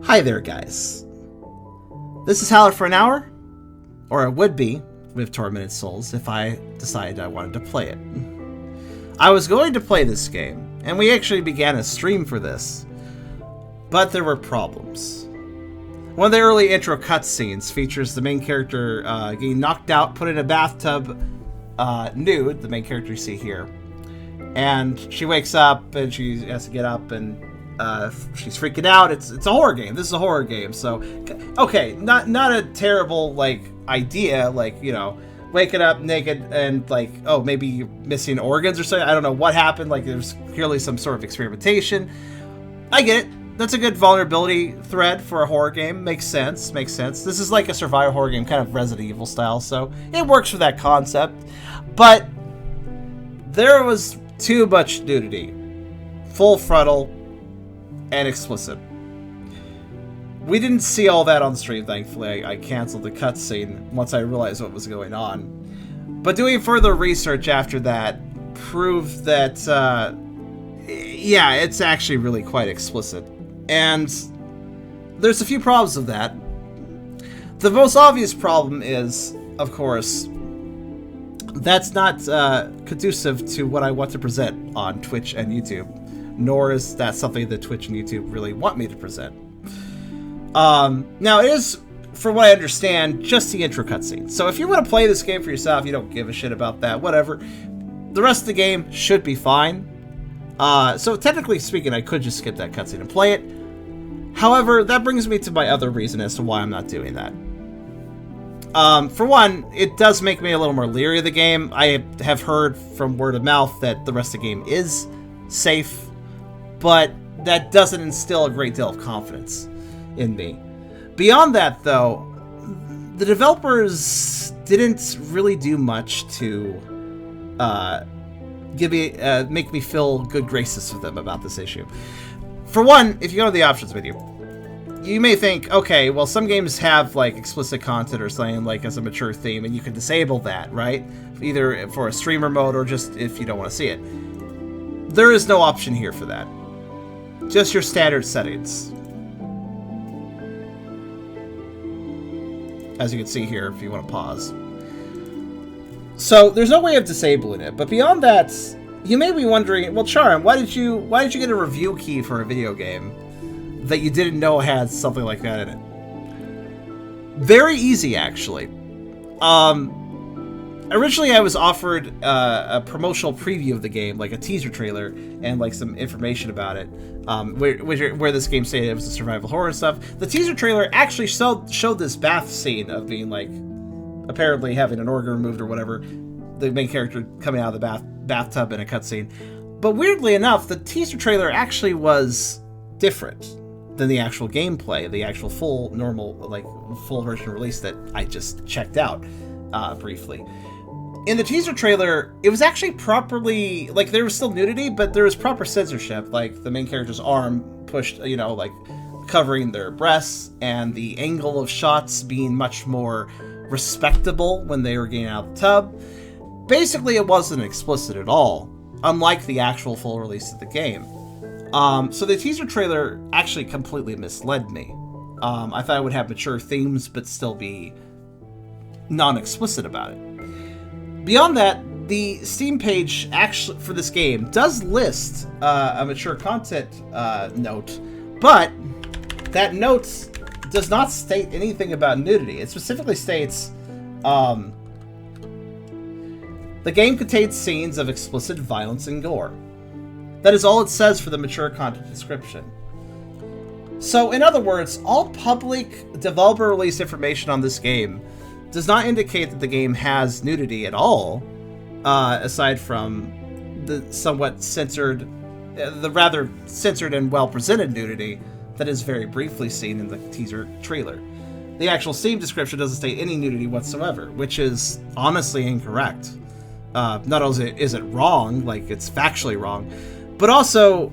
Hi there, guys. This is Howler for an hour, or it would be with Tormented Souls if I decided I wanted to play it. I was going to play this game, and we actually began a stream for this, but there were problems. One of the early intro cutscenes features the main character getting knocked out, put in a bathtub nude, the main character you see here, and she wakes up and she has to get up and she's freaking out. It's a horror game. This is a horror game, so okay, not a terrible idea, waking up naked and maybe missing organs or something. I don't know what happened. There's clearly some sort of experimentation. I get it. That's a good vulnerability thread for a horror game. Makes sense. This is like a survival horror game, kind of Resident Evil style, so it works for that concept. But there was too much nudity, full frontal, and explicit. We didn't see all that on stream, thankfully. I canceled the cutscene once I realized what was going on. But doing further research after that proved that, yeah, it's actually really quite explicit. And there's a few problems with that. The most obvious problem is, of course, that's not conducive to what I want to present on Twitch and YouTube. Nor is that something that Twitch and YouTube really want me to present. Now, it is, for what I understand, just the intro cutscene. So if you want to play this game for yourself, you don't give a shit about that, whatever. The rest of the game should be fine. So technically speaking, I could just skip that cutscene and play it. However, that brings me to my other reason as to why I'm not doing that. For one, it does make me a little more leery of the game. I have heard from word of mouth that the rest of the game is safe, but that doesn't instill a great deal of confidence in me. Beyond that, though, the developers didn't really do much to make me feel good graces with them about this issue. For one, if you go to the options menu, you may think, okay, well, some games have explicit content or something as a mature theme, and you can disable that, right? Either for a streamer mode or just if you don't want to see it. There is no option here for that. Just your standard settings. As you can see here, if you want to pause. So there's no way of disabling it. But beyond that, you may be wondering, well, Charm, why did you get a review key for a video game that you didn't know had something like that in it? Very easy, actually. Originally, I was offered a promotional preview of the game, a teaser trailer, and some information about it, where this game stated it was a survival horror and stuff. The teaser trailer actually showed this bath scene of being apparently having an organ removed or whatever, the main character coming out of the bathtub in a cutscene. But weirdly enough, the teaser trailer actually was different than the actual gameplay, the actual full version release that I just checked out briefly. In the teaser trailer, it was actually properly, there was still nudity, but there was proper censorship, the main character's arm pushed, covering their breasts, and the angle of shots being much more respectable when they were getting out of the tub. Basically, it wasn't explicit at all, unlike the actual full release of the game. So the teaser trailer actually completely misled me. I thought it would have mature themes, but still be non-explicit about it. Beyond that, the Steam page actually for this game does list a mature content note, but that note does not state anything about nudity. It specifically states, the game contains scenes of explicit violence and gore. That is all it says for the mature content description. So, in other words, all public developer-released information on this game does not indicate that the game has nudity at all, aside from the rather censored and well-presented nudity that is very briefly seen in the teaser trailer. The actual Steam description doesn't state any nudity whatsoever, which is honestly incorrect. Not only is it wrong, it's factually wrong, but also,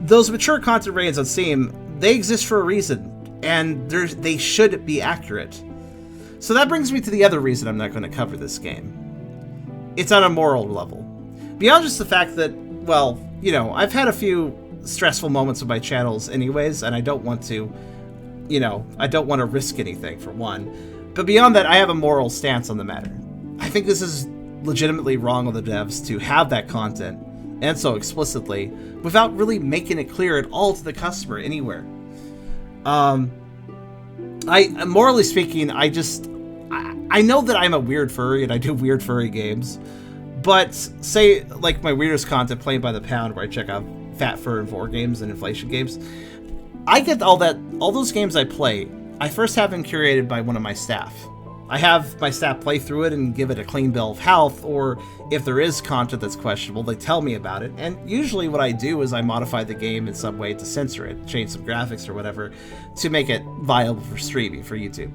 those mature content ratings on Steam, they exist for a reason, and they should be accurate. So that brings me to the other reason I'm not going to cover this game. It's on a moral level. Beyond just the fact that, well, I've had a few stressful moments with my channels anyways, and I don't want to you know, I don't want to risk anything, for one. But beyond that, I have a moral stance on the matter. I think this is legitimately wrong of the devs to have that content, and so explicitly, without really making it clear at all to the customer anywhere. Morally speaking, I know that I'm a weird furry and I do weird furry games, but say, like my weirdest content, Playing by the Pound, where I check out fat fur and vor games and inflation games, I get all those games I play, I first have them curated by one of my staff. I have my staff play through it and give it a clean bill of health, or if there is content that's questionable, they tell me about it. And usually what I do is I modify the game in some way to censor it, change some graphics or whatever, to make it viable for streaming, for YouTube.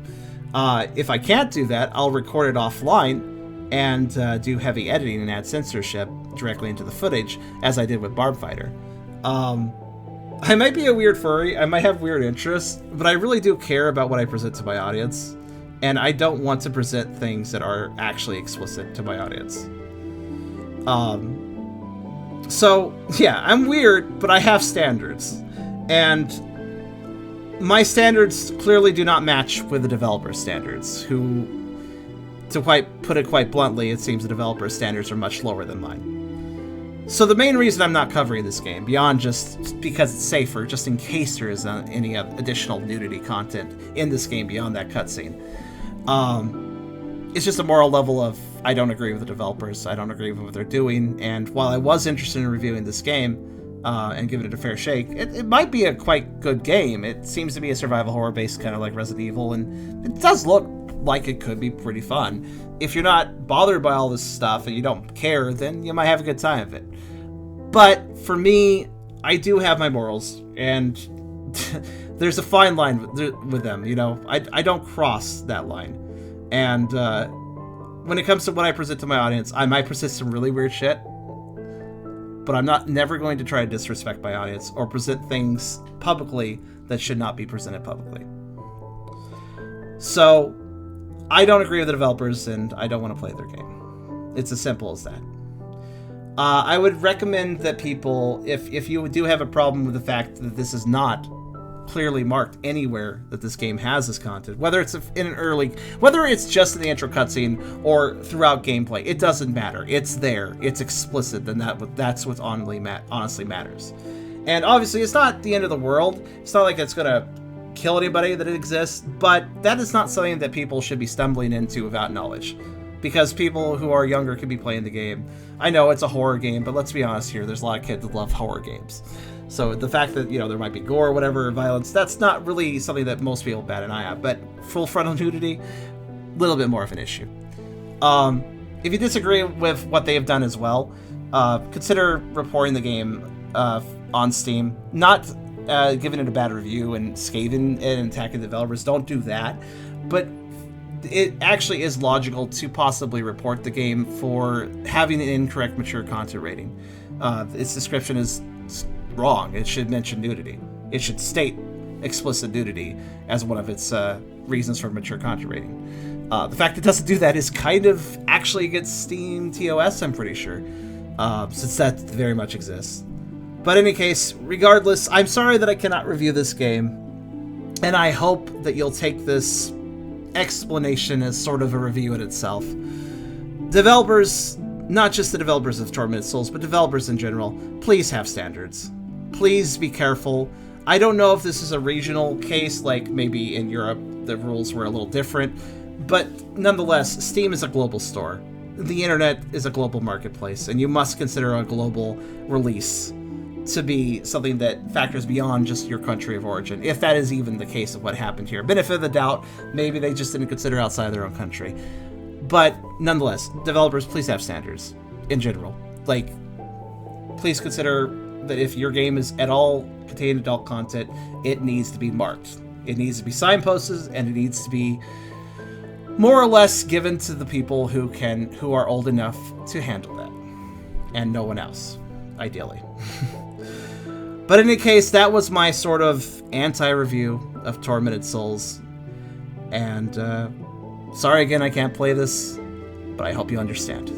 If I can't do that, I'll record it offline and do heavy editing and add censorship directly into the footage, as I did with Barb Fighter. I might be a weird furry, I might have weird interests, but I really do care about what I present to my audience. And I don't want to present things that are actually explicit to my audience. So, yeah, I'm weird, but I have standards. And my standards clearly do not match with the developer's standards, who, to put it quite bluntly, it seems the developer's standards are much lower than mine. So the main reason I'm not covering this game, beyond just because it's safer, just in case there is any additional nudity content in this game beyond that cutscene, it's just a moral level of, I don't agree with the developers, I don't agree with what they're doing, and while I was interested in reviewing this game, and giving it a fair shake, it might be a quite good game. It seems to be a survival horror based, kind of like Resident Evil, and it does look like it could be pretty fun. If you're not bothered by all this stuff and you don't care, then you might have a good time of it. But for me, I do have my morals, and there's a fine line with them, you know? I don't cross that line. And when it comes to what I present to my audience, I might present some really weird shit, but I'm never going to try to disrespect my audience or present things publicly that should not be presented publicly. So, I don't agree with the developers, and I don't want to play their game. It's as simple as that. I would recommend that people, if you do have a problem with the fact that this is not clearly marked anywhere that this game has this content, whether it's whether it's just in the intro cutscene or throughout gameplay, it doesn't matter. It's there. It's explicit, and that's what honestly matters. And obviously, it's not the end of the world. It's not like it's gonna kill anybody that it exists, but that is not something that people should be stumbling into without knowledge. Because people who are younger could be playing the game. I know it's a horror game, but let's be honest here, there's a lot of kids that love horror games. So the fact that, there might be gore or whatever, violence, that's not really something that most people bat an eye at. But full frontal nudity, a little bit more of an issue. If you disagree with what they have done as well, consider reporting the game on Steam. Not giving it a bad review and scathing it and attacking developers. Don't do that. But it actually is logical to possibly report the game for having an incorrect mature content rating. Its description is wrong. It should mention nudity. It should state explicit nudity as one of its reasons for mature content rating. The fact it doesn't do that is kind of actually against Steam TOS, I'm pretty sure, since that very much exists. But in any case, regardless, I'm sorry that I cannot review this game, and I hope that you'll take this explanation as sort of a review in itself. Developers, not just the developers of Tormented Souls, but developers in general, please have standards. Please be careful. I don't know if this is a regional case, like maybe in Europe the rules were a little different, but nonetheless, Steam is a global store. The internet is a global marketplace, and you must consider a global release to be something that factors beyond just your country of origin, if that is even the case of what happened here. Benefit of the doubt, maybe they just didn't consider outside their own country. But nonetheless, developers, please have standards in general. Like, please consider that if your game is at all containing adult content, it needs to be marked. It needs to be signposted, and it needs to be more or less given to the people who are old enough to handle that, and no one else, ideally. But in any case, that was my sort of anti-review of Tormented Souls. And sorry again I can't play this, but I hope you understand.